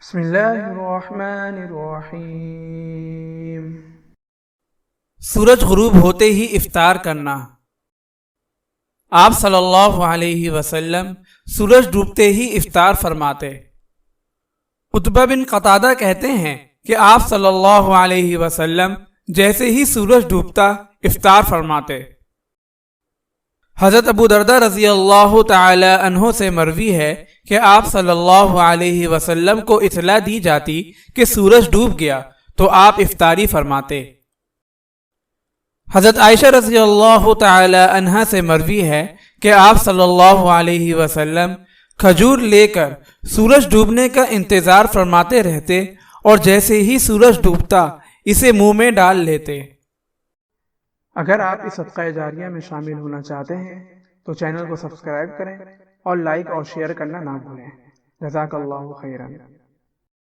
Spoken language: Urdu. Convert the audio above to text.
بسم اللہ الرحمن الرحیم۔ سورج غروب ہوتے ہی افطار کرنا۔ آپ صلی اللہ علیہ وسلم سورج ڈوبتے ہی افطار فرماتے۔ عتبہ بن قتادہ کہتے ہیں کہ آپ صلی اللہ علیہ وسلم جیسے ہی سورج ڈوبتا افطار فرماتے۔ حضرت ابو دردہ رضی اللہ تعالی عنہ سے مروی ہے کہ آپ صلی اللہ علیہ وسلم کو اطلاع دی جاتی کہ سورج ڈوب گیا تو آپ افطاری فرماتے۔ حضرت عائشہ رضی اللہ تعالی عنہ سے مروی ہے کہ آپ صلی اللہ علیہ وسلم کھجور لے کر سورج ڈوبنے کا انتظار فرماتے رہتے اور جیسے ہی سورج ڈوبتا اسے منہ میں ڈال لیتے۔ اگر آپ اس صدقہ جاریہ میں شامل ہونا چاہتے ہیں تو چینل کو سبسکرائب کریں اور لائک اور شیئر کرنا نہ بھولیں۔ جزاک اللہ خیرا۔